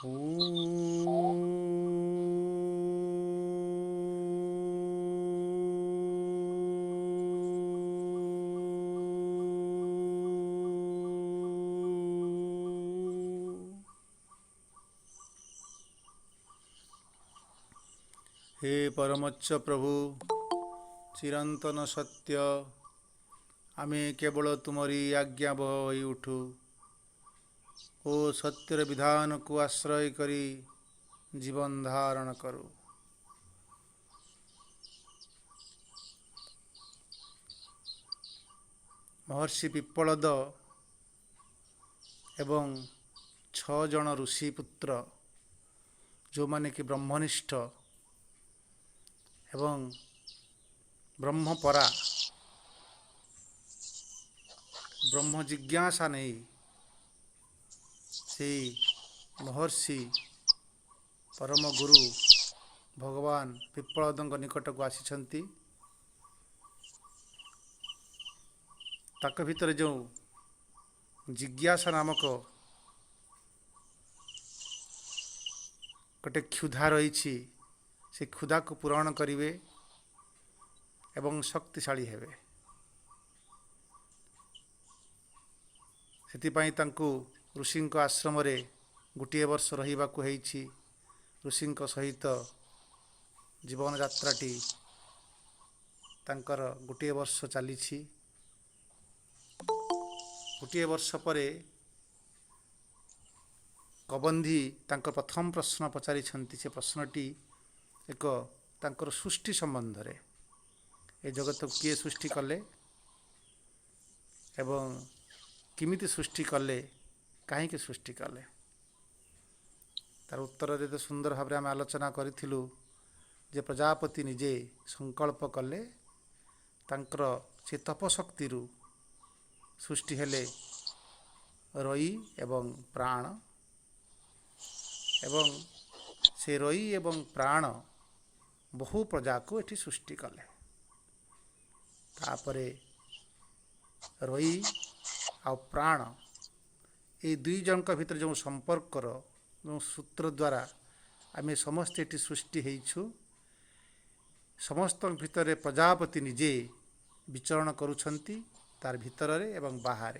हे परमोच्च प्रभु चिरंतन सत्य आमे केवल तुमरी आज्ञाबह होई उठू ओ सत्यर विधान को आश्रय करी जीवन धारण करू। महर्षि पिप्पलद एवं 6 जन ऋषि पुत्र जो माने कि ब्रह्मनिष्ठ एवं ब्रह्मपरा ब्रह्म जिज्ञासा नहीं से महर्षि परम गुरु भगवान पिप्पलदଙ୍କ निकट को आसी ताक भितर जो जिज्ञासा नामक गोटे क्षुधा रही से क्षुधा को पूरण करिवे एवं शक्तिशाली हेबे। सेतिपाई तांकु ऋषिंक आश्रम रे गोटे वर्ष रहिबाकु हेछि। ऋषिंक सहित जीवन यात्राटी तांकर गोटे वर्ष चलीछि। गोटे वर्ष परे कबंधी तांकर प्रथम प्रश्न पचारि छंती। से प्रश्नटी एक तांकर सृष्टि संबंध रे ए जगत को किए सृष्टि कले एवं किमिति सृष्टि कले कहीं सृष्टि कले तार उत्तर रे तो सुंदर भाव आम आलोचना करिथिलु जे प्रजापति निजे संकल्प कले तांकर से तपशक्ति सृष्टि हेले रई एवं प्राण एवं से रई एवं प्राण बहु प्रजा को एठी सृष्टि कले। तापरे रई आ प्राण ये दुई जन भीतर जो संपर्क जो सूत्र द्वारा आम समस्त एटी सृष्टि हेइछु। समस्त भितर प्रजापति निजे विचरण करुछंती तार भितर रे एवं बाहर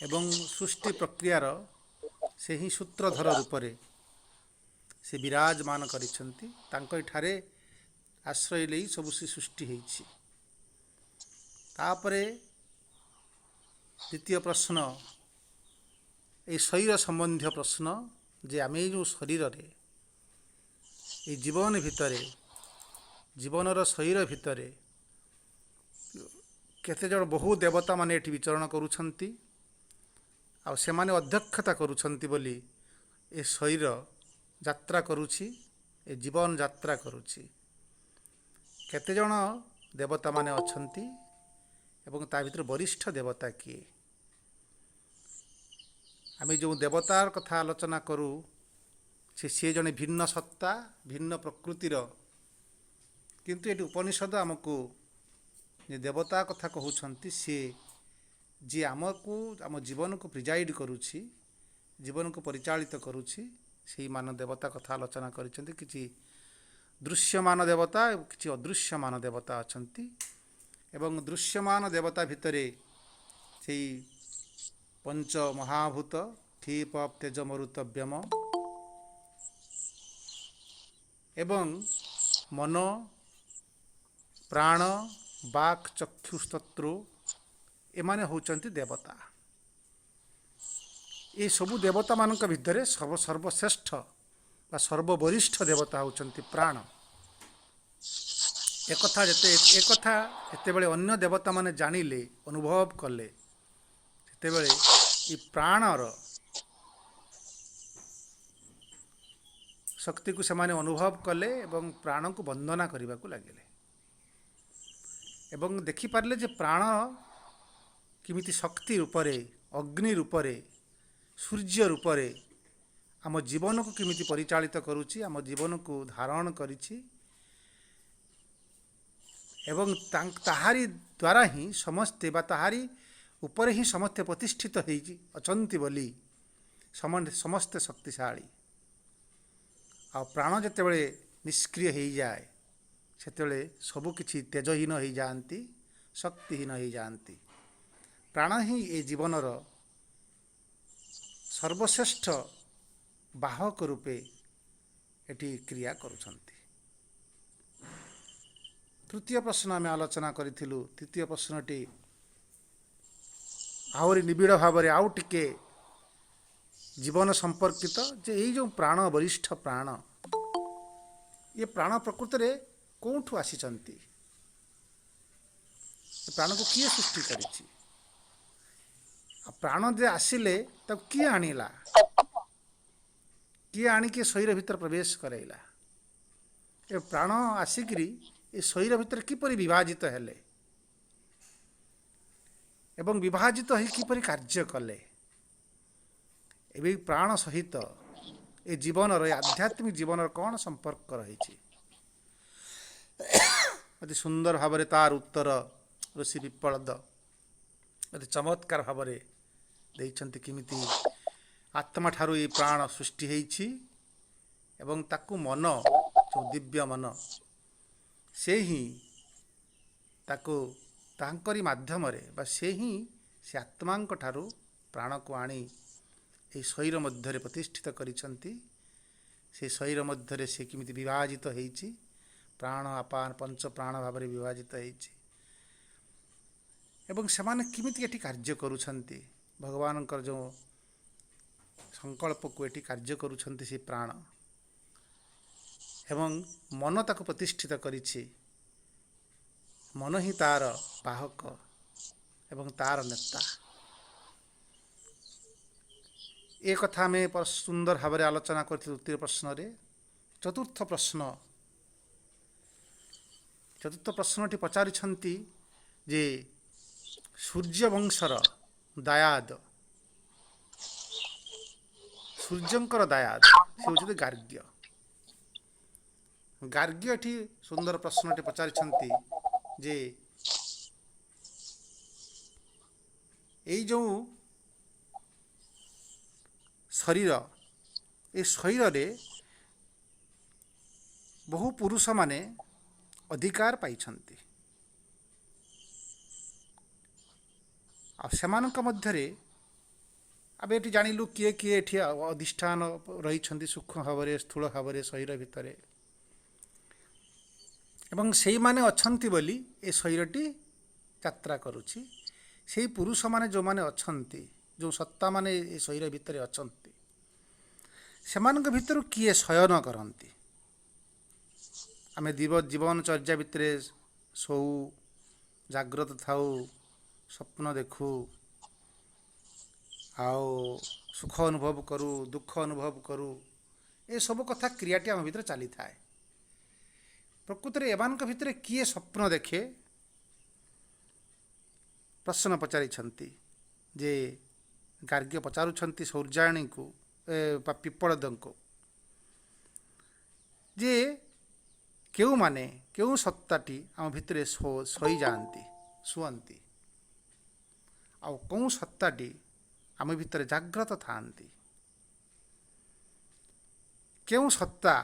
एवं सृष्टि प्रक्रियार से ही सूत्रधर रूप से विराजमान करिछंती। तांको इठारे आश्रय ले सबु से सृष्टि हेइछि। तापरे द्वितीय प्रश्न ए शरीर संबंधी प्रश्न जे आमे जो शरीर रे ए जीवन भितरे जीवनर शरीर भितरे केते जण बहु देवता माने एठी विचरण करुछंती आ से माने अध्यक्षता करुछंती बोली ए शरीर यात्रा करुछि ए जीवन यात्रा करुछि। केते जण देवता माने अछंती एवं ता भितर वरिष्ठ देवता किए आमे जो देवतार कथा आलोचना करू से जने भिन्न सत्ता भिन्न प्रकृतिर किंतु ये उपनिषद आमको जे देवता कथा कहउछंती सी जी आमको आम जीवन को प्रिजाइड करुछि जीवन को परिचालित करुछि से मान देवता कथा आलोचना करिसेंती। किछि दृश्यमान देवता किछि अदृश्यमान देवता अछंती एवं दृश्यमान देवता भितरे से पंच महाभूत ठीप तेज मरुत व्यम एवं मन प्राण बाक चक्षुस्तत्रो एमाने होचंती देवता। ये सबु देवता मानक भितरे सर्वश्रेष्ठ बा सर्ववरिष्ठ देवता होचंती प्राण। एकथा एते बेले अन्य देवता माने जानिले अनुभव कले सेते बेले ई प्राणर शक्ति को सेमाने अनुभव कले एवं प्राण को वंदना करने को लगिले एवं देखि पारले जे प्राण किमिति शक्ति रूपरे अग्नि रूपरे सूर्य रूपरे आम जीवन को किमिति परिचालित करुछि आम जीवन को धारण करिछि एवं ताहारी द्वारा ही समस्ते बा ताहारी ऊपर ही समस्ते प्रतिष्ठित होइछि अछंती बोली ସମସ୍ତେ ଶକ୍ତିଶାଳୀ। ଆଉ ପ୍ରାଣ ଯେତେବେଳେ ନିଷ୍କ୍ରିୟ ହେଇଯାଏ ସେତେବେଳେ ସବୁକିଛି ତେଜହୀନ ହେଇଯାଆନ୍ତି, ଶକ୍ତିହୀନ ହେଇଯାଆନ୍ତି। ପ୍ରାଣ ହିଁ ଏ ଜୀବନର ସର୍ବଶ୍ରେଷ୍ଠ ବାହକ ରୂପେ ଏଠି କ୍ରିୟା କରୁଛନ୍ତି। ତୃତୀୟ ପ୍ରଶ୍ନ ଆମେ ଆଲୋଚନା କରିଥିଲୁ। ତୃତୀୟ ପ୍ରଶ୍ନଟି ଆହୁରି ନିବିଡ଼ ଭାବରେ ଆଉ ଟିକେ ଜୀବନ ସମ୍ପର୍କିତ, ଯେ ଏଇ ଯେଉଁ ପ୍ରାଣ, ବରିଷ୍ଠ ପ୍ରାଣ, ଏ ପ୍ରାଣ ପ୍ରକୃତରେ କେଉଁଠୁ ଆସିଛନ୍ତି? ଏ ପ୍ରାଣକୁ କିଏ ସୃଷ୍ଟି କରିଛି? ଆଉ ପ୍ରାଣ ଯେ ଆସିଲେ ତାକୁ କିଏ ଆଣିଲା? କିଏ ଆଣିକି ଶରୀର ଭିତରେ ପ୍ରବେଶ କରାଇଲା? ଏ ପ୍ରାଣ ଆସିକିରି ଏ ଶରୀର ଭିତରେ କିପରି ବିଭାଜିତ ହେଲେ ଏବଂ ବିଭାଜିତ ହୋଇ କିପରି କାର୍ଯ୍ୟ କଲେ? ଏବେ ପ୍ରାଣ ସହିତ ଏ ଜୀବନର, ଏ ଆଧ୍ୟାତ୍ମିକ ଜୀବନର କ'ଣ ସମ୍ପର୍କ ରହିଛି? ଅତି ସୁନ୍ଦର ଭାବରେ ତାର ଉତ୍ତର ଋଷି ପିପ୍ପଳଦ ଅତି ଚମତ୍କାର ଭାବରେ ଦେଇଛନ୍ତି। କେମିତି ଆତ୍ମା ଠାରୁ ଏ ପ୍ରାଣ ସୃଷ୍ଟି ହେଇଛି ଏବଂ ତାକୁ ମନ, ଯେଉଁ ଦିବ୍ୟ ମନ, ସେ ହିଁ ତାକୁ ତାଙ୍କରି ମାଧ୍ୟମରେ ବା ସେ ହିଁ ସେ ଆତ୍ମାଙ୍କ ଠାରୁ ପ୍ରାଣକୁ ଆଣି ଏହି ଶରୀର ମଧ୍ୟରେ ପ୍ରତିଷ୍ଠିତ କରିଛନ୍ତି। ସେ ଶରୀର ମଧ୍ୟରେ ସେ କେମିତି ବିଭାଜିତ ହେଇଛି, ପ୍ରାଣ ଆପାନ ପଞ୍ଚ ପ୍ରାଣ ଭାବରେ ବିଭାଜିତ ହେଇଛି ଏବଂ ସେମାନେ କେମିତି ଏଠି କାର୍ଯ୍ୟ କରୁଛନ୍ତି, ଭଗବାନଙ୍କର ଯେଉଁ ସଂକଳ୍ପକୁ ଏଠି କାର୍ଯ୍ୟ କରୁଛନ୍ତି ସେ ପ୍ରାଣ, ଏବଂ ମନ ତାକୁ ପ୍ରତିଷ୍ଠିତ କରିଛି। ମନ ହିଁ ତାର ବାହକ ଏବଂ ତାର ନେତା। ଏ କଥା ଆମେ ସୁନ୍ଦର ଭାବରେ ଆଲୋଚନା କରିଥିଲୁ ତୃତୀୟ ପ୍ରଶ୍ନରେ। ଚତୁର୍ଥ ପ୍ରଶ୍ନଟି ପଚାରିଛନ୍ତି ଯେ ସୂର୍ଯ୍ୟବଂଶର ଦାୟାଦ, ସୂର୍ଯ୍ୟଙ୍କର ଦାୟାଦ ସେ ହେଉଛନ୍ତି ଗାର୍ଗ୍ୟ। ଗାର୍ଗ୍ୟ ଏଠି ସୁନ୍ଦର ପ୍ରଶ୍ନଟି ପଚାରିଛନ୍ତି ଯେ ଏଇ ଯେଉଁ ଶରୀର, ଏ ଶରୀରରେ ବହୁ ପୁରୁଷମାନେ ଅଧିକାର ପାଇଛନ୍ତି ଆଉ ସେମାନଙ୍କ ମଧ୍ୟରେ ଆମେ ଏଠି ଜାଣିଲୁ କିଏ କିଏ ଏଠି ଅଧିଷ୍ଠାନ ରହିଛନ୍ତି ସୂକ୍ଷ୍ମ ଭାବରେ, ସ୍ଥୂଳ ଭାବରେ ଶରୀର ଭିତରେ, ଏବଂ ସେଇମାନେ ଅଛନ୍ତି ବୋଲି ଏ ଶରୀରଟି ଯାତ୍ରା କରୁଛି। ସେଇ ପୁରୁଷମାନେ ଯେଉଁମାନେ ଅଛନ୍ତି, ଯେଉଁ ସତ୍ତାମାନେ ଏ ଶରୀର ଭିତରେ ଅଛନ୍ତି, ସେମାନଙ୍କ ଭିତରୁ କିଏ ଶୟନ କରନ୍ତି? ଆମେ ଜୀବନଚର୍ଯ୍ୟା ଭିତରେ ଶୋଉ, ଜାଗ୍ରତ ଥାଉ, ସ୍ୱପ୍ନ ଦେଖୁ, ଆଉ ସୁଖ ଅନୁଭବ କରୁ, ଦୁଃଖ ଅନୁଭବ କରୁ, ଏସବୁ କଥା କ୍ରିୟାଟି ଆମ ଭିତରେ ଚାଲିଥାଏ। ପ୍ରକୃତରେ ଏମାନଙ୍କ ଭିତରେ କିଏ ସ୍ୱପ୍ନ ଦେଖେ? ପ୍ରଶ୍ନ ପଚାରିଛନ୍ତି ଯେ ଗାର୍ଗ୍ୟ ପଚାରୁଛନ୍ତି ସୂର୍ଯ୍ୟାୟଣୀଙ୍କୁ ବା ପିପ୍ପଳଦଙ୍କୁ ଯେ କେଉଁମାନେ, କେଉଁ ସତ୍ତାଟି ଆମ ଭିତରେ ଶୋଇଯାଆନ୍ତି, ଶୁଅନ୍ତି, ଆଉ କେଉଁ ସତ୍ତାଟି ଆମ ଭିତରେ ଜାଗ୍ରତ ଥାଆନ୍ତି? କେଉଁ ସତ୍ତା,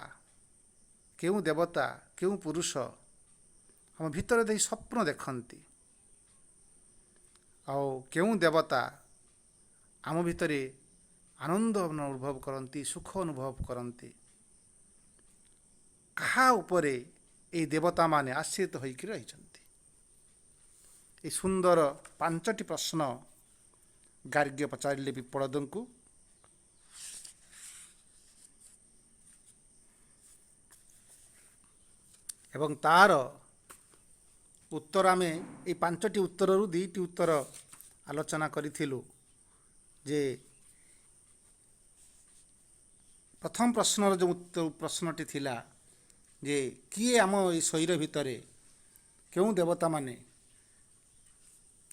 କେଉଁ ଦେବତା, କେଉଁ ପୁରୁଷ ଆମ ଭିତରେ ଦେଇ ସ୍ୱପ୍ନ ଦେଖନ୍ତି, ଆଉ କେଉଁ ଦେବତା ଆମ ଭିତରେ ଆନନ୍ଦ ଅନୁଭବ କରନ୍ତି, ସୁଖ ଅନୁଭବ କରନ୍ତି? କାହା ଉପରେ ଏହି ଦେବତାମାନେ ଆଶ୍ରିତ ହୋଇକି ରହିଛନ୍ତି? ଏହି ସୁନ୍ଦର 5ଟି ପ୍ରଶ୍ନ ଗାର୍ଗ୍ୟ ପଚାରିଲେ ପିପ୍ପଳଦଙ୍କୁ। ଏବଂ ତାର ଉତ୍ତର ଆମେ এই 5ଟି ଉତ୍ତରରୁ 2ଟି ଉତ୍ତର ଆଲୋଚନା କରିଥିଲୁ। ଯେ ପ୍ରଥମ ପ୍ରଶ୍ନର ଯେଉଁ ପ୍ରଶ୍ନଟି ଥିଲା ଯେ କିଏ ଆମ এই ଶରୀର ଭିତରେ, କେଉଁ ଦେବତାମାନେ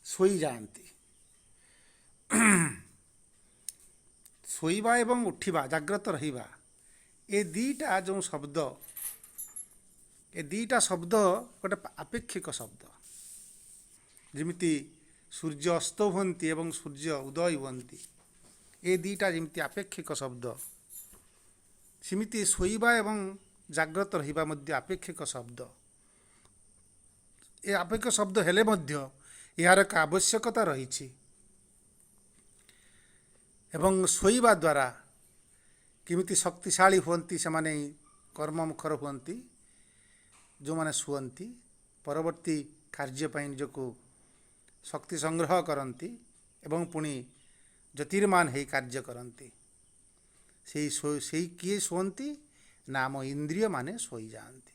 ଶୋଇଯାଆନ୍ତି? ଶୋଇବା ଏବଂ ଉଠିବା, ଜାଗ୍ରତ ରହିବା, ଏ ଦୁଇଟା ଯେଉଁ ଶବ୍ଦ, ଏ ଦୁଇଟା ଶବ୍ଦ ଗୋଟେ ଆପେକ୍ଷିକ ଶବ୍ଦ। ଯେମିତି ସୂର୍ଯ୍ୟ ଅସ୍ତ ହୁଅନ୍ତି ଏବଂ ସୂର୍ଯ୍ୟ ଉଦୟ ହୁଅନ୍ତି, ଏ ଦୁଇଟା ଯେମିତି ଆପେକ୍ଷିକ ଶବ୍ଦ, ସେମିତି ଶୋଇବା ଏବଂ ଜାଗ୍ରତ ରହିବା ମଧ୍ୟ ଆପେକ୍ଷିକ ଶବ୍ଦ। ଏ ଆପେକ୍ଷିକ ଶବ୍ଦ ହେଲେ ମଧ୍ୟ ଏହାର ଏକ ଆବଶ୍ୟକତା ରହିଛି। ଏବଂ ଶୋଇବା ଦ୍ୱାରା କେମିତି ଶକ୍ତିଶାଳୀ ହୁଅନ୍ତି, ସେମାନେ କର୍ମମୁଖର ହୁଅନ୍ତି। ଯେଉଁମାନେ ଶୁଅନ୍ତି ପରବର୍ତ୍ତୀ କାର୍ଯ୍ୟ ପାଇଁ ନିଜକୁ ଶକ୍ତି ସଂଗ୍ରହ କରନ୍ତି ଏବଂ ପୁଣି ଜ୍ୟୋତିର୍ମାନ ହେଇ କାର୍ଯ୍ୟ କରନ୍ତି। ସେଇ କିଏ ଶୁଅନ୍ତି ନା ଆମ ଇନ୍ଦ୍ରିୟମାନେ ଶୋଇଯାଆନ୍ତି।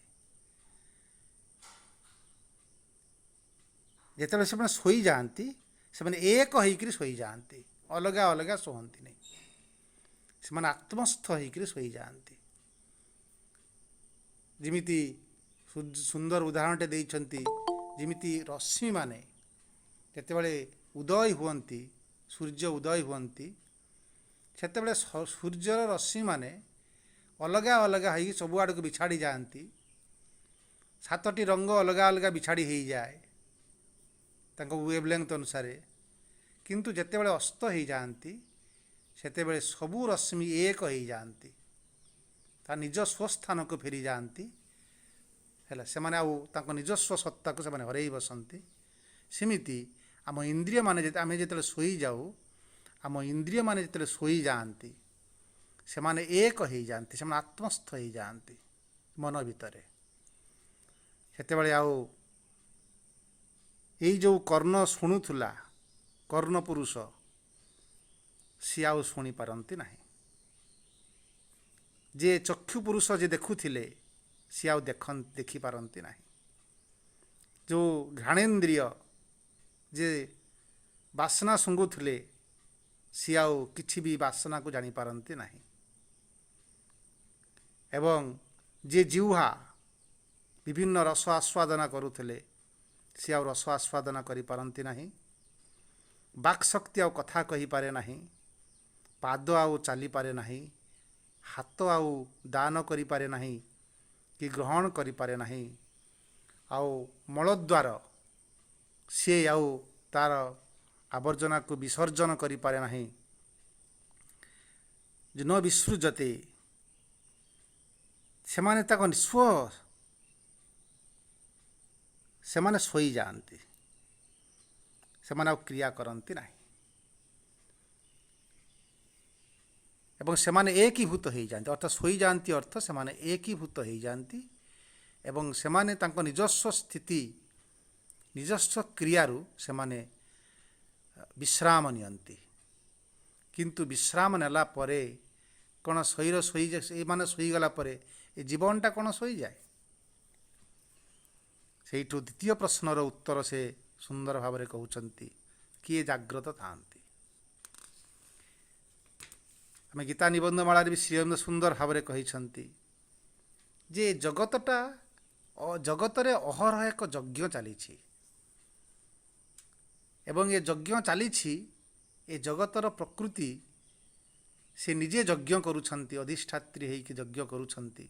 ଯେତେବେଳେ ସେମାନେ ଶୋଇଯାଆନ୍ତି ସେମାନେ ଏକ ହେଇକରି ଶୋଇଯାଆନ୍ତି, ଅଲଗା ଅଲଗା ଶୁଅନ୍ତିନି। ସେମାନେ ଆତ୍ମସ୍ଥ ହେଇକରି ଶୋଇଯାଆନ୍ତି। ଯେମିତି ସୁନ୍ଦର ଉଦାହରଣଟେ ଦେଇଛନ୍ତି, ଯେମିତି ରଶ୍ମିମାନେ ଯେତେବେଳେ ଉଦୟ ହୁଅନ୍ତି, ସୂର୍ଯ୍ୟ ଉଦୟ ହୁଅନ୍ତି, ସେତେବେଳେ ସୂର୍ଯ୍ୟର ରଶ୍ମିମାନେ ଅଲଗା ଅଲଗା ହେଇକି ସବୁଆଡ଼କୁ ବିଛାଡ଼ି ଯାଆନ୍ତି। 7ଟି ରଙ୍ଗ ଅଲଗା ଅଲଗା ବିଛାଡ଼ି ହେଇଯାଏ ତାଙ୍କ ୱେଭଲେନ୍ଥ ଅନୁସାରେ। କିନ୍ତୁ ଯେତେବେଳେ ଅସ୍ତ ହେଇଯାଆନ୍ତି ସେତେବେଳେ ସବୁ ରଶ୍ମି ଏକ ହେଇଯାଆନ୍ତି, ତା ନିଜ ସ୍ୱସ୍ଥାନକୁ ଫେରିଯାଆନ୍ତି। ହେଲା, ସେମାନେ ଆଉ ତାଙ୍କ ନିଜସ୍ୱ ସତ୍ତାକୁ ସେମାନେ ହରେଇ ବସନ୍ତି। ସେମିତି ଆମ ଇନ୍ଦ୍ରିୟମାନେ ଆମେ ଯେତେବେଳେ ଶୋଇଯାଉ, ଆମ ଇନ୍ଦ୍ରିୟମାନେ ଯେତେବେଳେ ଶୋଇଯାଆନ୍ତି ସେମାନେ ଏକ ହେଇଯାଆନ୍ତି, ସେମାନେ ଆତ୍ମସ୍ଥ ହେଇଯାଆନ୍ତି ମନ ଭିତରେ। ସେତେବେଳେ ଆଉ ଏଇ ଯେଉଁ କର୍ଣ୍ଣ ଶୁଣୁଥିଲା, କର୍ଣ୍ଣ ପୁରୁଷ, ସିଏ ଆଉ ଶୁଣିପାରନ୍ତି ନାହିଁ। ଯେ ଚକ୍ଷୁ ପୁରୁଷ ଯେ ଦେଖୁଥିଲେ ସିଏ ଆଉ ଦେଖିପାରନ୍ତି ନାହିଁ। ଯେଉଁ ଘ୍ରାଣେନ୍ଦ୍ରିୟ ଯେ ବାସ୍ନା ଶୁଙ୍ଘୁଥିଲେ ସିଏ ଆଉ କିଛି ବି ବାସ୍ନାକୁ ଜାଣିପାରନ୍ତି ନାହିଁ। ଏବଂ ଯେ ଜିହ୍ୱା ବିଭିନ୍ନ ରସ ଆସ୍ୱାଦନା କରୁଥିଲେ ସିଏ ଆଉ ରସ ଆସ୍ୱାଦନା କରିପାରନ୍ତି ନାହିଁ। ବାକ୍ଶକ୍ତି ଆଉ କଥା କହିପାରେ ନାହିଁ, ପାଦ ଆଉ ଚାଲିପାରେ ନାହିଁ, ହାତ ଆଉ ଦାନ କରିପାରେ ନାହିଁ କି ଗ୍ରହଣ କରିପାରେ ନାହିଁ, ଆଉ ମଳଦ୍ୱାର ସିଏ ଆଉ ତାର ଆବର୍ଜନାକୁ ବିସର୍ଜନ କରିପାରେ ନାହିଁ। ନ ବିସୃଜତେ, ସେମାନେ ତାଙ୍କ ସେମାନେ ଶୋଇଯାଆନ୍ତି, ସେମାନେ ଆଉ କ୍ରିୟା କରନ୍ତି ନାହିଁ। ଏବଂ ସେମାନେ ଏକୀଭୂତ ହେଇଯାଆନ୍ତି, ଅର୍ଥାତ୍ ଶୋଇଯାଆନ୍ତି ଅର୍ଥ ସେମାନେ ଏକୀଭୂତ ହେଇଯାଆନ୍ତି। ଏବଂ ସେମାନେ ତାଙ୍କ ନିଜସ୍ୱ ସ୍ଥିତି, ନିଜସ୍ୱ କ୍ରିୟାରୁ ସେମାନେ ବିଶ୍ରାମ ନିଅନ୍ତି। କିନ୍ତୁ ବିଶ୍ରାମ ନେଲା ପରେ କ'ଣ ଏମାନେ ଶୋଇଗଲା ପରେ ଏ ଜୀବନଟା କ'ଣ ଶୋଇଯାଏ? ସେଇଠୁ ଦ୍ୱିତୀୟ ପ୍ରଶ୍ନର ଉତ୍ତର ସେ ସୁନ୍ଦର ଭାବରେ କହୁଛନ୍ତି, କିଏ ଜାଗ୍ରତ ଥାଆନ୍ତି। ଆମେ ଗୀତା ନିବନ୍ଧମାଳାରେ ବି ଶ୍ରୀ ସୁନ୍ଦର ଭାବରେ କହିଛନ୍ତି ଯେ ଜଗତରେ ଅହରହ ଏକ ଯଜ୍ଞ ଚାଲିଛି। ଏବଂ ଏ ଯଜ୍ଞ ଚାଲିଛି, ଏ ଜଗତର ପ୍ରକୃତି ସେ ନିଜେ ଯଜ୍ଞ କରୁଛନ୍ତି, ଅଧିଷ୍ଠାତ୍ରୀ ହେଇକି ଯଜ୍ଞ କରୁଛନ୍ତି।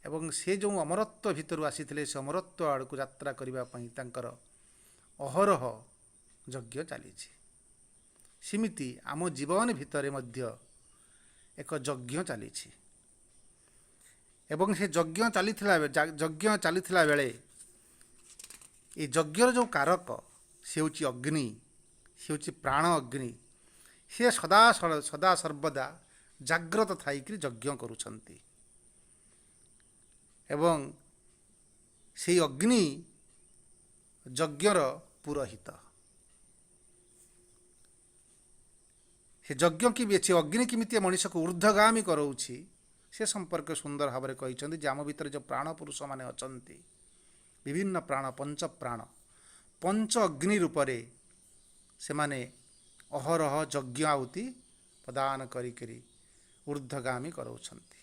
ଏବଂ ସେ ଯେଉଁ ଅମରତ୍ୱ ଭିତରୁ ଆସିଥିଲେ ସେ ଅମରତ୍ୱ ଆଡ଼କୁ ଯାତ୍ରା କରିବା ପାଇଁ ତାଙ୍କର ଅହରହ ଯଜ୍ଞ ଚାଲିଛି। ସେମିତି ଆମ ଜୀବନ ଭିତରେ ମଧ୍ୟ ଏକ ଯଜ୍ଞ ଚାଲିଛି। ଏବଂ ସେ ଯଜ୍ଞ ଚାଲିଥିଲା ବେଳେ ଏ ଯଜ୍ଞର ଯେଉଁ କାରକ ସେ ହେଉଛି ଅଗ୍ନି, ସେ ହେଉଛି ପ୍ରାଣ ଅଗ୍ନି। ସେ ସଦା ସର୍ବଦା ଜାଗ୍ରତ ଥାଇକରି ଯଜ୍ଞ କରୁଛନ୍ତି। ଏବଂ ସେଇ ଅଗ୍ନି ଯଜ୍ଞର ପୁରୋହିତ। ସେ ଯଜ୍ଞ ସେ ଅଗ୍ନି କେମିତି ମଣିଷକୁ ଊର୍ଦ୍ଧ୍ୱଗାମୀ କରାଉଛି ସେ ସମ୍ପର୍କରେ ସୁନ୍ଦର ଭାବରେ କହିଛନ୍ତି ଯେ ଆମ ଭିତରେ ଯେଉଁ ପ୍ରାଣ ପୁରୁଷମାନେ ଅଛନ୍ତି, ବିଭିନ୍ନ ପ୍ରାଣ, ପଞ୍ଚ ଅଗ୍ନି ରୂପରେ ସେମାନେ ଅହରହ ଯଜ୍ଞ ଆହୁତି ପ୍ରଦାନ କରିକରି ଊର୍ଦ୍ଧ୍ୱଗାମୀ କରାଉଛନ୍ତି।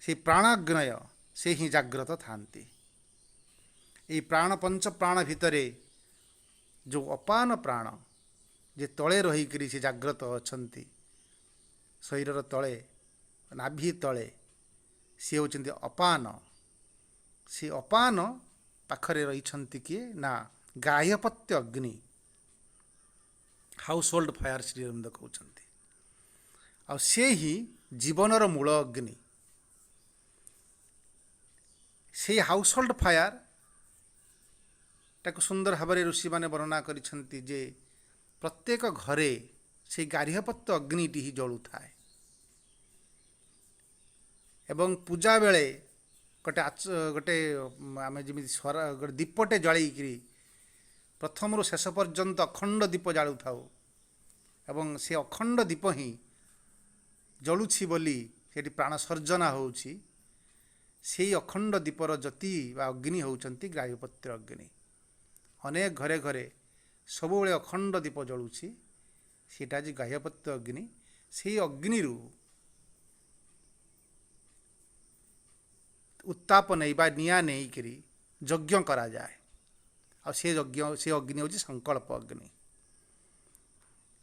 ସେହି ପ୍ରାଣାଗ୍ନୟ ସେ ହିଁ ଜାଗ୍ରତ ଥାନ୍ତି। ଏହି ପଞ୍ଚ ପ୍ରାଣ ଭିତରେ ଯେଉଁ ଅପାନ ପ୍ରାଣ ଯେ ତଳେ ରହିକରି ସେ ଜାଗ୍ରତ ଅଛନ୍ତି, ଶରୀରର ତଳେ, ନାଭି ତଳେ, ସିଏ ହେଉଛନ୍ତି ଅପାନ। ସେ ଅପାନ ପାଖରେ ରହିଛନ୍ତି କିଏ ନା ଗାହ୍ୟପତ୍ୟ ଅଗ୍ନି, household fire Sri Aurobindo କହୁଛନ୍ତି। ଆଉ ସେ ହିଁ ଜୀବନର ମୂଳ ଅଗ୍ନି। ସେଇ ହାଉସ୍ ହୋଲ୍ଡ ଫାୟାର ତାକୁ ସୁନ୍ଦର ଭାବରେ ଋଷିମାନେ ବର୍ଣ୍ଣନା କରିଛନ୍ତି ଯେ ପ୍ରତ୍ୟେକ ଘରେ ସେଇ ଗାର୍ହପତ୍ୟ ଅଗ୍ନିଟି ହିଁ ଜଳୁଥାଏ ଏବଂ ପୂଜା ବେଳେ ଗୋଟେ ଆମେ ଯେମିତି ଗୋଟେ ଦୀପଟେ ଜଳେଇକିରି ପ୍ରଥମରୁ ଶେଷ ପର୍ଯ୍ୟନ୍ତ ଅଖଣ୍ଡ ଦୀପ ଜାଳୁଥାଉ ଏବଂ ସେ ଅଖଣ୍ଡ ଦୀପ ହିଁ ଜଳୁଛି ବୋଲି ସେଠି ପ୍ରାଣ ସର୍ଜନା ହେଉଛି। ସେଇ ଅଖଣ୍ଡ ଦୀପର ଜ୍ୟୋତି ବା ଅଗ୍ନି ହେଉଛନ୍ତି ଗାର୍ହପତ୍ୟ ଅଗ୍ନି। ଅନେକ ଘରେ ଘରେ ସବୁବେଳେ ଅଖଣ୍ଡ ଦୀପ ଜଳୁଛି, ସେଇଟା ଯେ ଗାର୍ହପତ୍ୟ ଅଗ୍ନି। ସେଇ ଅଗ୍ନିରୁ ଉତ୍ତାପ ନେଇ ବା ନିଆଁ ନେଇକରି ଯଜ୍ଞ କରାଯାଏ। ଆଉ ସେ ଅଗ୍ନି ହେଉଛି ସଂକଳ୍ପ ଅଗ୍ନି।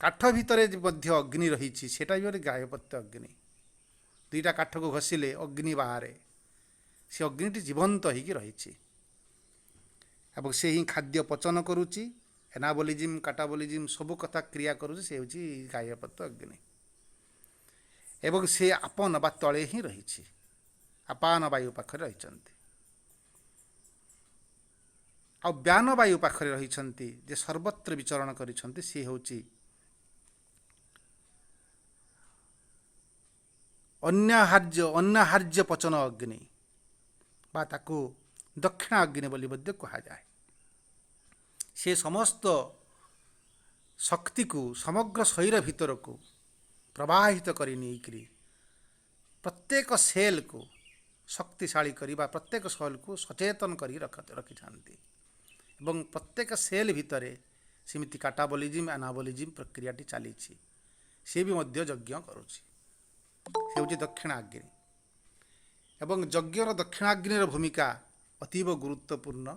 କାଠ ଭିତରେ ମଧ୍ୟ ଅଗ୍ନି ରହିଛି, ସେଇଟା ବି ଗୋଟେ ଗାର୍ହପତ୍ୟ ଅଗ୍ନି। ଦୁଇଟା କାଠକୁ ଘଷିଲେ ଅଗ୍ନି ବାହାରେ, ସେ ଅଗ୍ନିଟି ଜୀବନ୍ତ ହେଇକି ରହିଛି ଏବଂ ସେ ହିଁ ଖାଦ୍ୟ ପଚନ କରୁଛି। ଏନାବୋଲିଜିମ୍ କାଟାବୋଲିଜିମ୍ ସବୁ କଥା କ୍ରିୟା କରୁଛି, ସେ ହେଉଛି ଗାର୍ହପତ୍ୟ ଅଗ୍ନି। ଏବଂ ସେ ଆପନ ବା ତଳେ ହିଁ ରହିଛି, ଆପାନ ବାୟୁ ପାଖରେ ରହିଛନ୍ତି। ଆଉ ବ୍ୟାନ ବାୟୁ ପାଖରେ ରହିଛନ୍ତି, ଯେ ସର୍ବତ୍ର ବିଚରଣ କରିଛନ୍ତି, ସେ ହେଉଛି ଅନ୍ୟାହାର୍ଯ୍ୟ ପଚନ ଅଗ୍ନି ବା ତାକୁ ଦକ୍ଷିଣ ଅଗ୍ନି ବୋଲି ମଧ୍ୟ କୁହାଯାଏ। ସେ ସମସ୍ତ ଶକ୍ତିକୁ ସମଗ୍ର ଶରୀର ଭିତରକୁ ପ୍ରବାହିତ କରି ନେଇକରି ପ୍ରତ୍ୟେକ ସେଲ୍କୁ ଶକ୍ତିଶାଳୀ କରିବା, ପ୍ରତ୍ୟେକ ସେଲ୍କୁ ସଚେତନ କରି ରଖିଥାନ୍ତି ଏବଂ ପ୍ରତ୍ୟେକ ସେଲ୍ ଭିତରେ ସେମିତି କାଟାବୋଲିଜିମ୍ ଆନାବୋଲିଜିମ୍ ପ୍ରକ୍ରିୟାଟି ଚାଲିଛି। ସେ ବି ମଧ୍ୟ ଯଜ୍ଞ କରୁଛି। ସେ ହେଉଛି ଦକ୍ଷିଣାଗ୍ନି ଏବଂ ଯଜ୍ଞର ଦକ୍ଷିଣାଗ୍ନିର ଭୂମିକା ଅତୀବ ଗୁରୁତ୍ୱପୂର୍ଣ୍ଣ।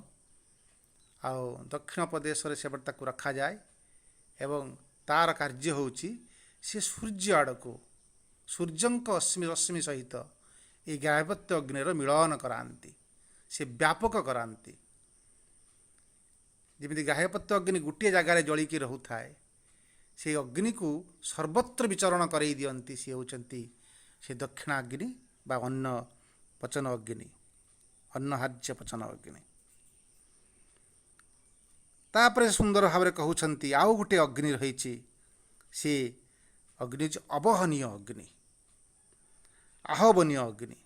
ଆଉ ଦକ୍ଷିଣ ପ୍ରଦେଶରେ ସେପଟେ ତାକୁ ରଖାଯାଏ ଏବଂ ତା'ର କାର୍ଯ୍ୟ ହେଉଛି ସେ ସୂର୍ଯ୍ୟ ଆଡ଼କୁ ସୂର୍ଯ୍ୟଙ୍କ ରଶ୍ମି ସହିତ ଏହି ଗାର୍ହପତ୍ୟ ଅଗ୍ନିର ମିଳନ କରାନ୍ତି, ସେ ବ୍ୟାପକ କରାନ୍ତି। ଯେମିତି ଗାର୍ହପତ୍ୟ ଅଗ୍ନି ଗୋଟିଏ ଜାଗାରେ ଜଳିକି ରହୁଥାଏ, ସେଇ ଅଗ୍ନିକୁ ସର୍ବତ୍ର ବିଚରଣ କରାଇ ଦିଅନ୍ତି। ସେ ହେଉଛନ୍ତି ସେ ଦକ୍ଷିଣାଗ୍ନି ବା ଅନ୍ନ ପଚନ ଅଗ୍ନି, ଅନ୍ନହାର୍ଯ୍ୟ ପଚନ ଅଗ୍ନି। ତାପରେ ସୁନ୍ଦର ଭାବରେ କହୁଛନ୍ତି ଆଉ ଗୋଟେ ଅଗ୍ନି ରହିଛି, ସେ ଅଗ୍ନି ହେଉଛି ଅବହନୀୟ ଅଗ୍ନି, ଆହବନୀୟ ଅଗ୍ନି।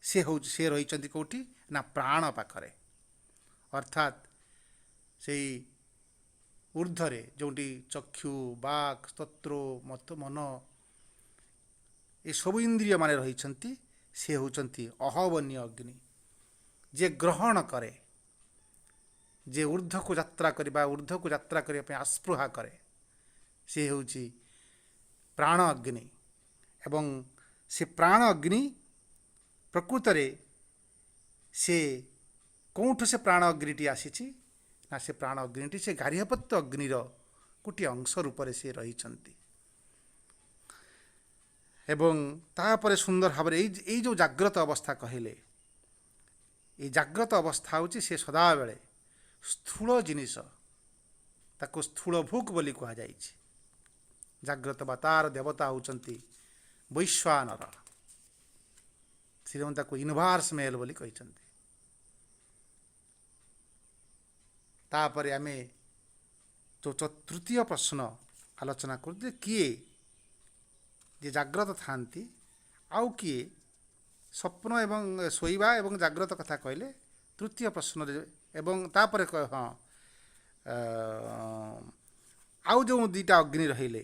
ସେ ରହିଛନ୍ତି କେଉଁଠି ନା ପ୍ରାଣ ପାଖରେ, ଅର୍ଥାତ୍ ସେଇ ଊର୍ଦ୍ଧ୍ୱରେ ଯେଉଁଠି ଚକ୍ଷୁ ବାକ୍ ସ୍ତୋତ୍ର ମନ ଏସବୁ ଇନ୍ଦ୍ରିୟ ମାନେ ରହିଛନ୍ତି, ସେ ହେଉଛନ୍ତି ଅହବନୀୟ ଅଗ୍ନି। ଯେ ଗ୍ରହଣ କରେ, ଯେ ଊର୍ଦ୍ଧ୍ୱକୁ ଯାତ୍ରା କରିବା ପାଇଁ ଆସ୍ପୃହା କରେ, ସେ ହେଉଛି ପ୍ରାଣ ଅଗ୍ନି। ଏବଂ ସେ ପ୍ରାଣ ଅଗ୍ନି ପ୍ରକୃତରେ ସେ କେଉଁଠୁ ସେ ପ୍ରାଣ ଅଗ୍ନିଟି ଆସିଛି ନା ସେ ପ୍ରାଣ ଅଗ୍ନିଟି ସେ ଗାର୍ହପତ୍ୟ ଅଗ୍ନିର ଗୋଟିଏ ଅଂଶ ରୂପରେ ସେ ରହିଛନ୍ତି। ଏବଂ ତାପରେ ସୁନ୍ଦର ଭାବରେ ଏଇ ଯେଉଁ ଜାଗ୍ରତ ଅବସ୍ଥା କହିଲେ, ଏଇ ଜାଗ୍ରତ ଅବସ୍ଥା ହେଉଛି ସେ ସଦାବେଳେ ସ୍ଥୂଳ ଜିନିଷ, ତାକୁ ସ୍ଥୂଳ ଭୁକ୍ ବୋଲି କୁହାଯାଇଛି। ଜାଗ୍ରତ ବା ତାର ଦେବତା ହେଉଛନ୍ତି ବୈଶ୍ୱାନର। ଶ୍ରୀମନ୍ତ ତାକୁ ୟୁନିଭର୍ସ ମେଲ୍ ବୋଲି କହିଛନ୍ତି। ତାପରେ ଆମେ ତୃତୀୟ ପ୍ରଶ୍ନ ଆଲୋଚନା କରୁ ଯେ କିଏ ଯେ ଜାଗ୍ରତ ଥାନ୍ତି, ଆଉ କିଏ ସ୍ୱପ୍ନ ଏବଂ ଶୋଇବା ଏବଂ ଜାଗ୍ରତ କଥା କହିଲେ ତୃତୀୟ ପ୍ରଶ୍ନରେ। ଏବଂ ତାପରେ ହଁ ଆଉ ଯେଉଁ ଦୁଇଟା ଅଗ୍ନି ରହିଲେ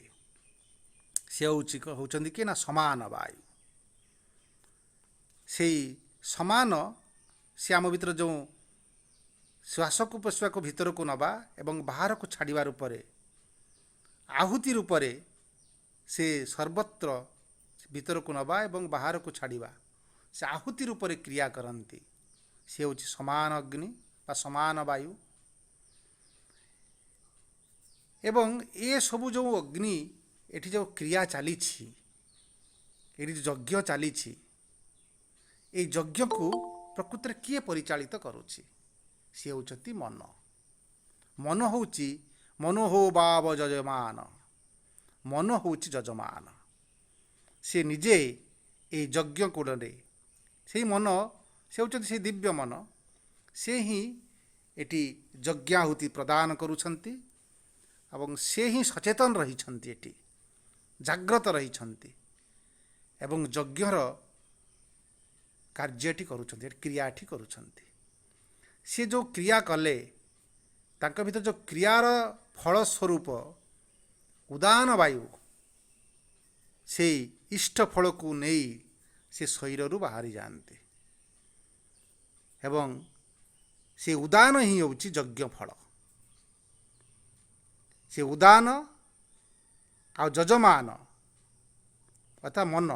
ସେ ହେଉଛନ୍ତି କି ନା ସମାନ ବାୟୁ। ସେଇ ସମାନ ସେ ଆମ ଭିତରେ ଯେଉଁ ଶ୍ୱାସକୁ ପ୍ରଶ୍ୱାସକୁ ଭିତରକୁ ନେବା ଏବଂ ବାହାରକୁ ଛାଡ଼ିବା ରୂପରେ ଆହୁତି ରୂପରେ ସେ ସର୍ବତ୍ର ଭିତରକୁ ନେବା ଏବଂ ବାହାରକୁ ଛାଡ଼ିବା, ସେ ଆହୁତି ରୂପରେ କ୍ରିୟା କରନ୍ତି। ସେ ହେଉଛି ସମାନ ଅଗ୍ନି ବା ସମାନ ବାୟୁ। ଏବଂ ଏସବୁ ଯେଉଁ ଅଗ୍ନି ଏଠି ଯେଉଁ କ୍ରିୟା ଚାଲିଛି, ଏଠି ଯେଉଁ ଯଜ୍ଞ ଚାଲିଛି, ଏଇ ଯଜ୍ଞକୁ ପ୍ରକୃତରେ କିଏ ପରିଚାଳିତ କରୁଛି? ସିଏ ହେଉଛନ୍ତି ମନ। ମନ ହେଉଛି ମନୋହୋ ଭାବ ଯଜମାନ। ମନ ହେଉଛି ଯଜମାନ। ସେ ନିଜେ ଏହି ଯଜ୍ଞ କୂଳରେ ସେହି ମନ, ସେ ହେଉଛନ୍ତି ସେହି ଦିବ୍ୟ ମନ, ସେ ହିଁ ଏଠି ଯଜ୍ଞାହୁତି ପ୍ରଦାନ କରୁଛନ୍ତି ଏବଂ ସେ ହିଁ ସଚେତନ ରହିଛନ୍ତି, ଏଠି ଜାଗ୍ରତ ରହିଛନ୍ତି ଏବଂ ଯଜ୍ଞର କାର୍ଯ୍ୟଟି କରୁଛନ୍ତି, ଏଠି କ୍ରିୟାଟି କରୁଛନ୍ତି। ସେ ଯେଉଁ କ୍ରିୟା କଲେ ତାଙ୍କ ଭିତରେ ଯେଉଁ କ୍ରିୟାର ଫଳସ୍ୱରୂପ ଉଦାନ ବାୟୁ ସେଇ ଇଷ୍ଟ ଫଳକୁ ନେଇ ସେ ଶରୀରରୁ ବାହାରି ଯାଆନ୍ତି ଏବଂ ସେ ଉଦାନ ହିଁ ହେଉଛି ଯଜ୍ଞ ଫଳ। ସେ ଉଦାନ ଆଉ ଯଜମାନ ଅର୍ଥାତ୍ ମନ,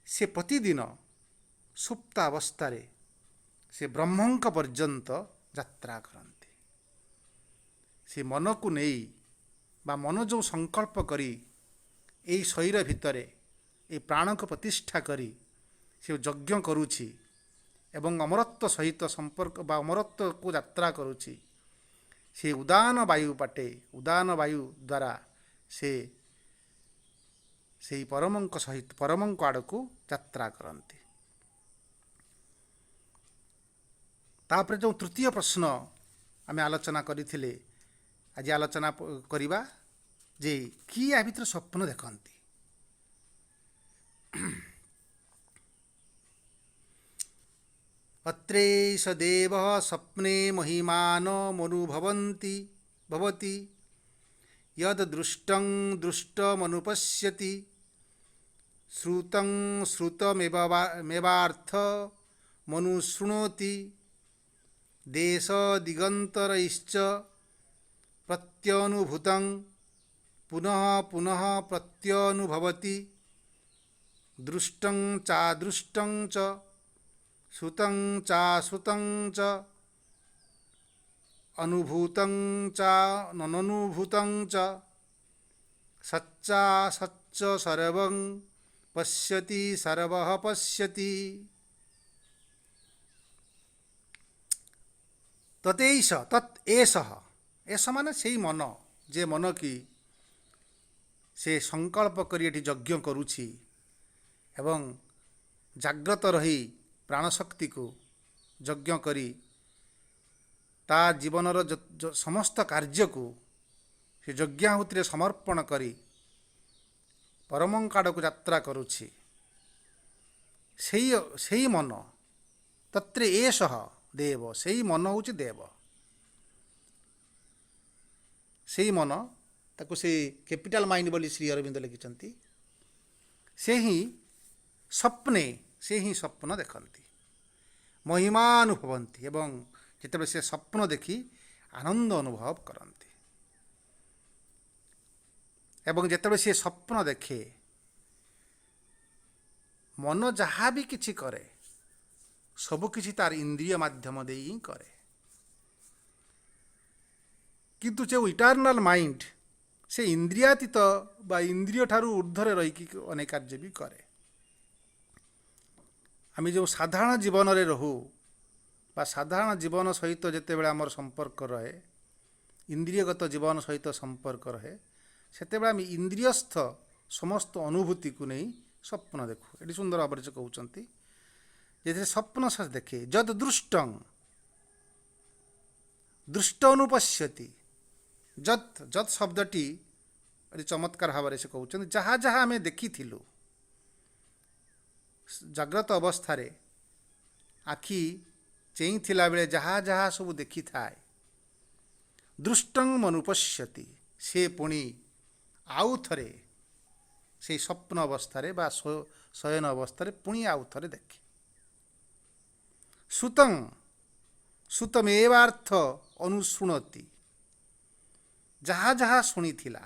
ସେ ପ୍ରତିଦିନ ସୁପ୍ତ ଅବସ୍ଥାରେ ସେ ବ୍ରହ୍ମଙ୍କ ପର୍ଯ୍ୟନ୍ତ ଯାତ୍ରା କରନ୍ତି। ସେ ମନକୁ ନେଇ ବା ମନ ଯେଉଁ ସଂକଳ୍ପ କରି ଏହି ଶରୀର ଭିତରେ ଏହି ପ୍ରାଣକୁ ପ୍ରତିଷ୍ଠା କରି ସେ ଯଜ୍ଞ କରୁଛି ଏବଂ ଅମରତ୍ୱ ସହିତ ସମ୍ପର୍କ ବା ଅମରତ୍ୱକୁ ଯାତ୍ରା କରୁଛି, ସେ ଉଦାନ ବାୟୁ ବାଟେ, ଉଦାନ ବାୟୁ ଦ୍ୱାରା ସେ ସେହି ପରମଙ୍କ ସହିତ ପରମଙ୍କ ଆଡ଼କୁ ଯାତ୍ରା କରନ୍ତି। ତାପରେ ଯେଉଁ ତୃତୀୟ ପ୍ରଶ୍ନ ଆମେ ଆଲୋଚନା କରିଥିଲେ, ଆଜି ଆଲୋଚନା କରିବା ଯେ କିଏ ୟା ଭିତରେ ସ୍ୱପ୍ନ ଦେଖନ୍ତି। ଅତ୍ରେଷ ଦେବ ସ୍ୱପ୍ନେ ମହିମାନ ମନୁଭବନ୍ତି ଭବତି ୟଦ୍ ଦୃଷ୍ଟଂ ଦୃଷ୍ଟମନୁପଶ୍ୟତି ଶ୍ରୁତଂ ଶ୍ରୁତମେବାର୍ଥ ମନୁଶୃଣୋତି ଦେଶ ଦିଗନ୍ତରୈଶ୍ଚ ପ୍ରତ୍ୟନୁଭୂତଂ ପୁନଃ ପୁନଃ ପ୍ରତ୍ୟନୁଭବତି ଦୃଷ୍ଟଂ ଚାଦୃଷ୍ଟଂ ଚ ଶ୍ରୁତଂ ଚାଶ୍ରୁତଂ ଚ ଅନୁଭୂତଂ ଚାନନୁଭୂତଂ ଚ ସଚ୍ଚାସଚ୍ଚ ସର୍ବଂ ପଶ୍ୟତି ସର୍ବଃ ପଶ୍ୟତି। ତତୈଷ ତତ୍ ଏଷଃ, ଏଷ ମାନେ ସେଇ ମନ, ଯେ ମନ କି ସେ ସଂକଳ୍ପ କରି ଏଠି ଯଜ୍ଞ କରୁଛି ଏବଂ ଜାଗ୍ରତ ରହି ପ୍ରାଣଶକ୍ତିକୁ ଯଜ୍ଞ କରି ତା ଜୀବନର ସମସ୍ତ କାର୍ଯ୍ୟକୁ ସେ ଯଜ୍ଞାହୁତିରେ ସମର୍ପଣ କରି ପରମଙ୍କ ଆଡ଼କୁ ଯାତ୍ରା କରୁଛି, ସେଇ ମନ। ତତ୍ରେ ଏଷଃ ଦେବ, ସେଇ ମନ ହେଉଛି ଦେବ। ସେଇ ମନ, ତାକୁ ସେ କ୍ୟାପିଟାଲ ମାଇଣ୍ଡ ବୋଲି ଶ୍ରୀ ଅରବିନ୍ଦ ଲେଖିଛନ୍ତି। ସେ ହିଁ ସ୍ୱପ୍ନେ, ସେ ହିଁ ସ୍ୱପ୍ନ ଦେଖନ୍ତି, ମହିମାନୁଭବନ୍ତି ଏବଂ ଯେତେବେଳେ ସେ ସ୍ୱପ୍ନ ଦେଖି ଆନନ୍ଦ ଅନୁଭବ କରନ୍ତି। ଏବଂ ଯେତେବେଳେ ସେ ସ୍ୱପ୍ନ ଦେଖେ, ମନ ଯାହା ବି କିଛି କରେ ସବୁକିଛି ତାର ଇନ୍ଦ୍ରିୟ ମାଧ୍ୟମ ଦେଇ ହିଁ କରେ, କିନ୍ତୁ ଯେଉଁ ଇଟର୍ନାଲ ମାଇଣ୍ଡ ସେ ଇନ୍ଦ୍ରିୟାତୀତ ବା ଇନ୍ଦ୍ରିୟ ଠାରୁ ଉର୍ଦ୍ଧ୍ୱରେ ରହିକି ଅନେକ କାର୍ଯ୍ୟ ବି କରେ। ଆମେ ଯେଉଁ ସାଧାରଣ ଜୀବନରେ ରହୁ ବା ସାଧାରଣ ଜୀବନ ସହିତ ଯେତେବେଳେ ଆମର ସମ୍ପର୍କ ରହେ, ଇନ୍ଦ୍ରିୟଗତ ଜୀବନ ସହିତ ସମ୍ପର୍କ ରହେ, ସେତେବେଳେ ଆମେ ଇନ୍ଦ୍ରିୟସ୍ଥ ସମସ୍ତ ଅନୁଭୂତିକୁ ନେଇ ସ୍ୱପ୍ନ ଦେଖୁ। ଏଠି ସୁନ୍ଦର ଭାବରେ ସେ କହୁଛନ୍ତି, ଯେଥିରେ ସ୍ୱପ୍ନ ସେ ଦେଖେ ଯଦ୍ ଦୃଷ୍ଟଂ ଦୃଷ୍ଟ ଅନୁପଶ୍ୟତି। ଯତ୍ ଶବ୍ଦଟି ଚମତ୍କାର ଭାବରେ ସେ କହୁଛନ୍ତି, ଯାହା ଯାହା ଆମେ ଦେଖିଥିଲୁ ଜାଗ୍ରତ ଅବସ୍ଥାରେ ଆଖି ଚେଇଁଥିଲା ବେଳେ ଯାହା ଯାହା ସବୁ ଦେଖିଥାଏ, ଦୃଷ୍ଟଂ ମନୁପଶ୍ୟତି, ସେ ପୁଣି ଆଉ ଥରେ ସେଇ ସ୍ୱପ୍ନ ଅବସ୍ଥାରେ ବା ଶୟନ ଅବସ୍ଥାରେ ପୁଣି ଆଉ ଥରେ ଦେଖେ। ଶ୍ରୁତଂ ଶ୍ରୁତମେବାର୍ଥ ଅନୁଶୃଣୋତି, ଯାହା ଯାହା ଶୁଣିଥିଲା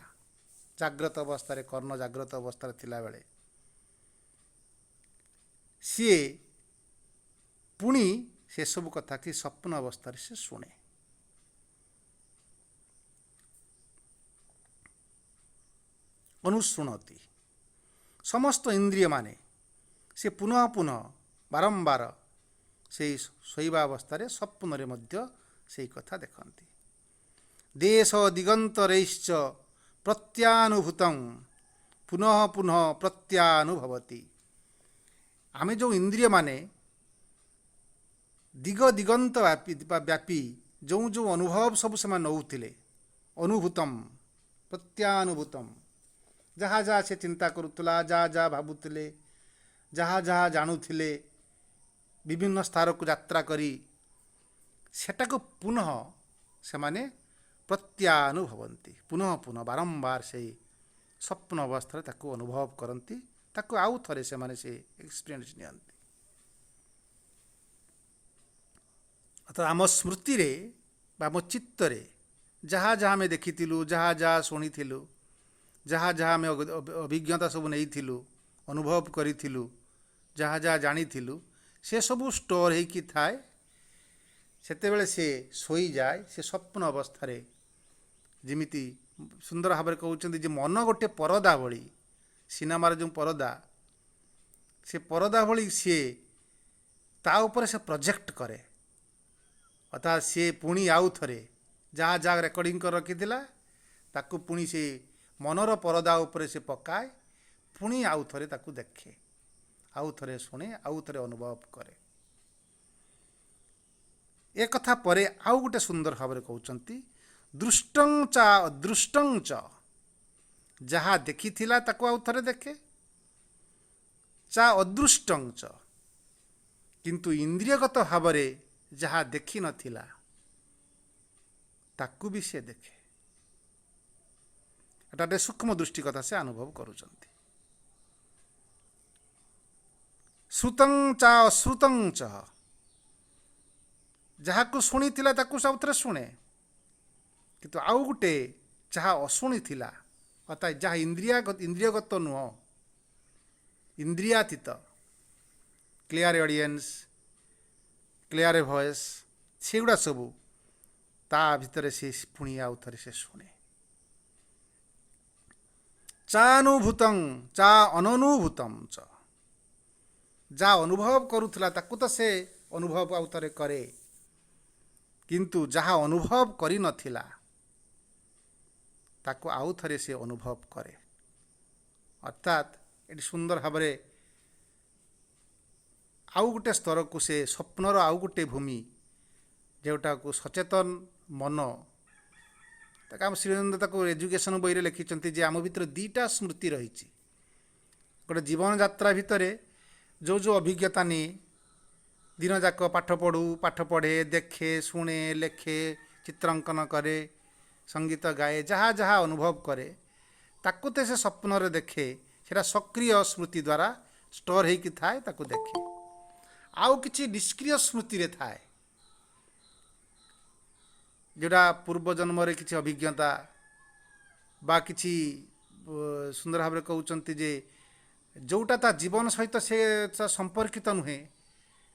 ଜାଗ୍ରତ ଅବସ୍ଥାରେ, କର୍ଣ୍ଣ ଜାଗ୍ରତ ଅବସ୍ଥାରେ ଥିଲାବେଳେ, ସିଏ ପୁଣି ସେସବୁ କଥା କି ସ୍ୱପ୍ନ ଅବସ୍ଥାରେ ସେ ଶୁଣେ। ଅନୁଶୃଣୋତି, ସମସ୍ତ ଇନ୍ଦ୍ରିୟମାନେ ସେ ପୁନଃ ପୁନଃ ବାରମ୍ବାର ସେଇ ଶୋଇବା ଅବସ୍ଥାରେ ସ୍ୱପ୍ନରେ ମଧ୍ୟ ସେଇ କଥା ଦେଖନ୍ତି। ଦେଶ ଦିଗନ୍ତରୈଶ୍ଚ प्रत्यानुभूतं पुनः पुनः प्रत्यानुभवति। आमे जो इंद्रिय माने दिग दिगंत व्यापी जो जो अनुभव सब से नौथिले अनुभूतम प्रत्यानुभूतम जहाँ जहाँ से चिंता करुला जहाँ जहाँ भावुले जहाँ जहाँ जानुले विभिन्न स्थान को यात्रा करी सेटा को पुनः से माने प्रत्यानुभवंती पुनः पुनः बारंबार से स्वप्न अवस्था ताको अनुभव करती ताको आउ थरे से माने से एक्सपीरियंस नियंती। अतः आम स्मृति रे आम चित्त रे जहाँ जहाँ आम देखिलु जहाँ जहाँ शुणिलु जहाँ जहाँ आम अभिज्ञता सब नहीं अनुभव करूँ जहाँ जहाँ जानिलु से सबू स्टोर होगी थाए सेतेबेले से सोई जाए से स्वप्न अवस्था रे जिमिति सुंदर भाव कहते मन गोटे परदा भली सिनेमार जो परदा से परदा भली सी ता ऊपर से प्रोजेक्ट करे अर्थात सी पुणी आउ थे जहाँ जहाँ रेकर्डिंग कर रखी ताकू पुणी से मनर परदा ऊपर से पकाए पुणी आउ थे ताकू देखे आउ थे शुणे आउ थे अनुभव करे। एक कथा परे आउ गोटे सुंदर भाव कहते दृष्टं चा अदृष्टं च जहाँ देखी ताकू आउ थे देखे चा अदृष्टं च किंतु इंद्रियगत भाव जहाँ देखी नथिला ताकू भी से देखे। एटा सूक्ष्म दृष्टि कथा से अनुभव करुचंती। श्रुतं चा अश्रुतं च जहाँ को शुणी ताकू सब थे शुणे किंतु आउ गोटे जहाँ अशुणी थिला अर्थात जहाँ इंद्रियगत नुह इंद्रियातीत क्लियर ऑडियंस क्लियर वॉइस से गुड़ा सबू ता भितर से पुणी आउ थे से शुणे। चानुभूतं चा अननुभूतं च जा अनुभव करुला ताकू तो से अनुभव आउ थे करे किंतु जहाँ अनुभव करी नथिला ताकू आउ थे से अनुभव करे। अर्थात ये सुंदर भाव आउ गोटे स्तर को से स्वप्नर आउ गोटे भूमि जोटा को सचेतन मन आम श्रीनंद एजुकेशन बही लिखिं जे आम भीतर दीटा स्मृति रही गोटे जीवन यात्रा भितर जो जो अभिज्ञता नहीं दिन जाक पाठ पढ़े देखे शुणे लेखे चित्रांकन करे संगीत गाए जहाँ जहाँ अनुभव करे ताकू तो से स्वप्न देखे सेटा सक्रिय स्मृति द्वारा स्टोर होगी थाए ताकू देखे आउ किछि निष्क्रिय स्मृति रे थाए जोड़ा पूर्व जन्म रे किछि अभिज्ञता बा किछि सुंदर भाव कहते जे जोटा ता जीवन सहित से संपर्कित नुहे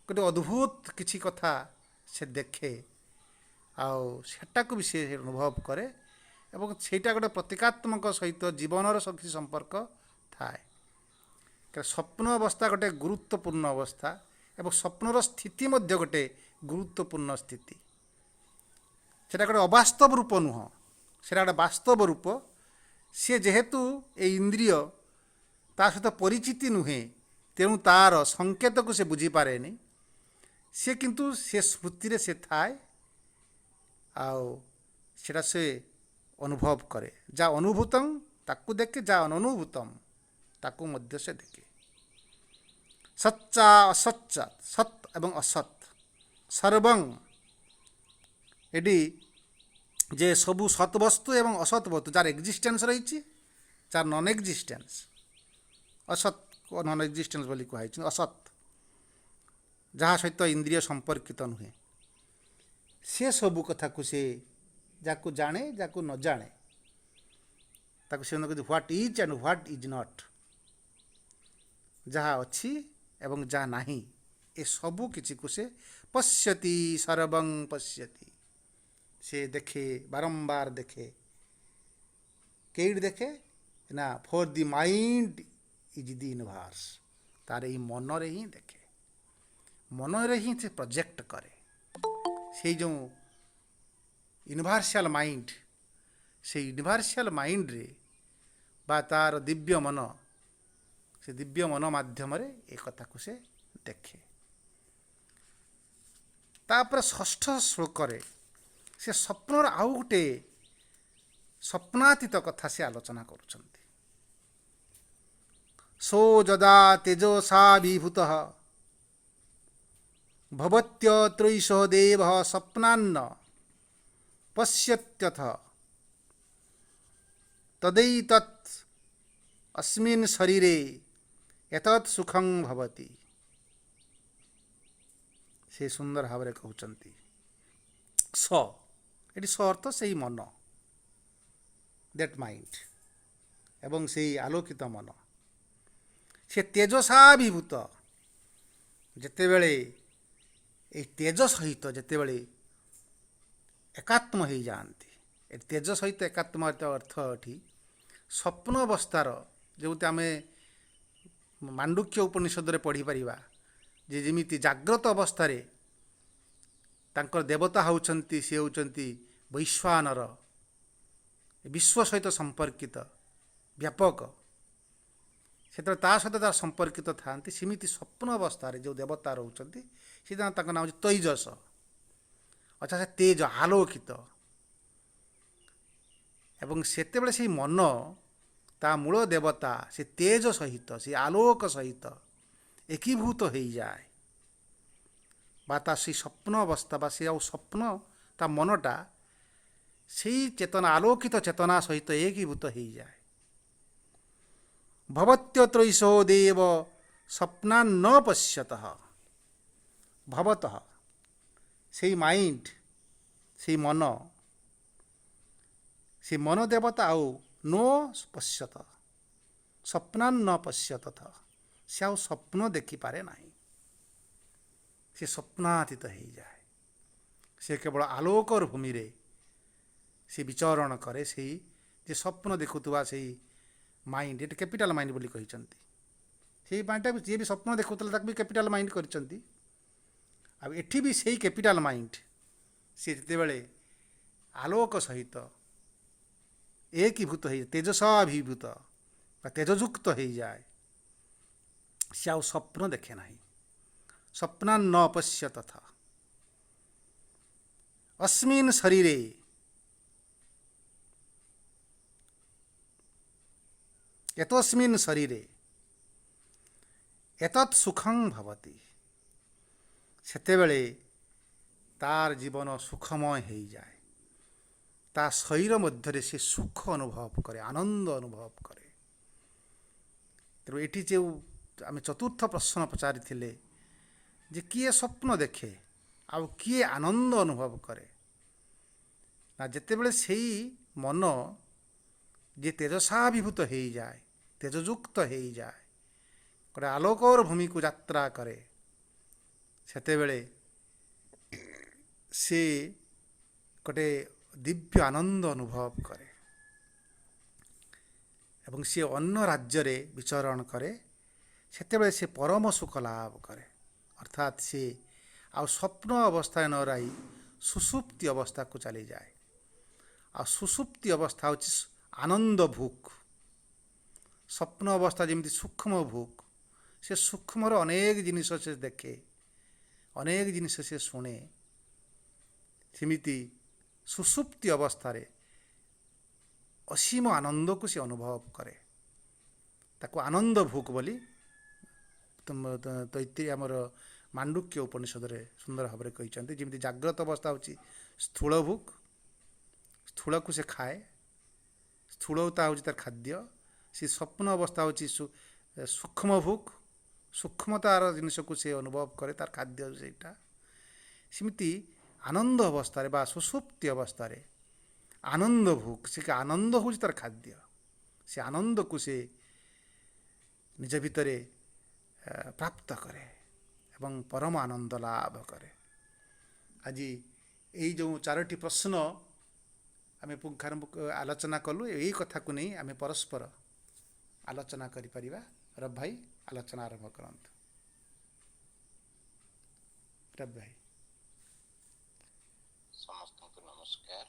गोटे अद्भुत किछि कथा से देखे आटा को भी से अनुभव करे एवं सेटा गोटे प्रतीकात्मक सहित जीवनर किसी संपर्क थाए। स्वप्न अवस्था गोटे गुरुत्वपूर्ण अवस्था एवं स्वप्नर स्थिति मध्य गोटे गुरुत्वपूर्ण स्थिति सेटा गोटे अवास्तव रूप नुह सेटा गोटे वास्तव रूप सी जेहेतु ए इंद्रिय ता सहित परिचिति नुहे तेणु तार संकेत को से बुझीपारे नहीं सी किंतु से स्मृति रे से थाए सेटा से अनुभव करे जा अनुभूतं ताकू देखे जा अनुभूतम ताकू मध्य से देखे। सच्चा असच्चा सत एवं असत सर्वं एडी जे सबू सत वस्तु एवं असत वस्तु जार एक्जिस्टेंस रही जार नॉन एक्जिस्टेंस असत नॉन एक्जिस्टेंस बोली कहुई असत जहाँ सहित इंद्रिय संपर्कित नुहे से सबू कथा को से जाकू जाने जाकू न जाने ताकू से what is and what is not जहाँ अच्छी एवं जहाँ नहीं ए सबू किसी को से पश्यति सर्वं पश्यति से देखे बारंबार देखे कई देखे ना for the mind is the universe तार ही मन रे ही देखे मन रे ही से प्रोजेक्ट करे से जो यूनिवर्सल माइंड से यूनिवर्सल माइंड रे बा तार दिव्य मन से दिव्य मन माध्यम एक कथा को से देखे। तापर षष्ठ श्लोक से स्वप्नर आउ गोटे स्वप्नातीत कथा से आलोचना करुछंती। सो जदा तेजसा विभूत भवत्यत्रैषो देव स्वप्नान्न पश्यत्यथ तदैतत् अस्मिन् शरीरे एतत् सुखं भवति। से सुंदर भाव कहते स ये स अर्थ से ही मन दैट माइंड एवं से आलोकित मन से तेजसा विभूत जिते बेले तेज सहित जिते बेले एकात्म हो जाती तेज सहित एकात्म अर्थ ये स्वप्न अवस्थार जो आम मांडुक्य उपनिषद पढ़ी पारिबा जे जेमिति जाग्रत अवस्था तांकर देवता होउछंती से होउछंती वैश्वानर विश्व सहित संपर्कित व्यापक से ता सहित तार संपर्कित था सेमिति स्वप्न अवस्था जो देवता रोचंती से नाम हूँ तैजस अच्छा से तेज आलोकित एवं सेतेबेले से मन ता मूल देवता से तेज सहित से आलोक सहित एकीभूत हो जाए बा ता से स्वप्न अवस्था बा से स्वप्न ता मनटा से चेतना आलोकित चेतना सहित एकीभूत हो जाए। भवत्यत्रैषो देव स्वप्ना न पश्यतः भवतः से माइंड से मन देवता आउ नो पश्यत स्वप्ना न पश्यत था से आउ स्वप्न देखिपारे नहीं से स्वप्नातीत हो जाए से केवल आलोकर भूमि रे से विचरण करे से जे स्वप्न देखुवा से माइंड ये कैपिटल माइंड बोली कहते से माइंड जी भी स्वप्न देखुला भी कैपिटल माइंड करछंती अब एठी भी सही कैपिटल माइंड सी जितेबले आलोक सहित एकीभूत हो तेजसाभिभूत तेजयुक्त हो जाए से आउ स्वप्न देखे नहीं स्वप्ना न पश्यत था अस्मिन् शरीरे एतस्मिन् शरीरे एतत् सुखं भवति सेतेबेले तार जीवन सुखमय हो जाए ता शरीर मध्य से सुख अनुभव करे आनंद अनुभव करे। तेणु ये जो आम चतुर्थ प्रश्न पचारि जे किए स्वप्न देखे आउ किए आनंद अनुभव करे ना जितेबले से मन जे तेजसाभिभूत हो जाए तेजयुक्त हो जाए गोटे आलोकर भूमि को यात्रा करे सेतेबेले से गोटे दिव्य आनंद अनुभव करे एवं सी अन्य राज्य रे विचरण करे सेतेबेले से परम सुख लाभ करे अर्थात से आ स्वप्न अवस्था न रही सुसुप्ति अवस्था को चली जाए आ सुसुप्ति अवस्था हूँ आनंद भूक स्वप्न अवस्था जमी सूक्ष्म भूक से सूक्ष्म अनेक जिनिस से देखे अनेक जिनिस से शुणे सेमिति सुसुप्ति अवस्था असीम आनंद को से अनुभव करे ताको आनंद भूक बोली तैत्तिरीय आमर मांडुक्य उपनिषद सुंदर भाव में कहते जमी जाग्रत अवस्था हूँ स्थूल भूक स्थूल को से खाए स्थूलता हूँ तार खाद्य से स्वप्न अवस्था हूँ सूक्ष्म भूक सूक्ष्मतार जिनिस को से अनुभव करे तार खाद्य सेटा सेमिति आनंद अवस्था बा सुसुप्ति अवस्था आनंद भूक से आनंद हूँ तार खाद्य से आनंद को से निज भितर प्राप्त करे एवं परम आनंद लाभ करे। आज यही जो चारोटी प्रश्न आम पुंखानुपुंख आलोचना कलु यही कथा को नहीं आम परस्पर आलोचना करिपरिबा। रब भाई आलोचना आरंभ करंतु। रब भाई समस्त नमस्कार।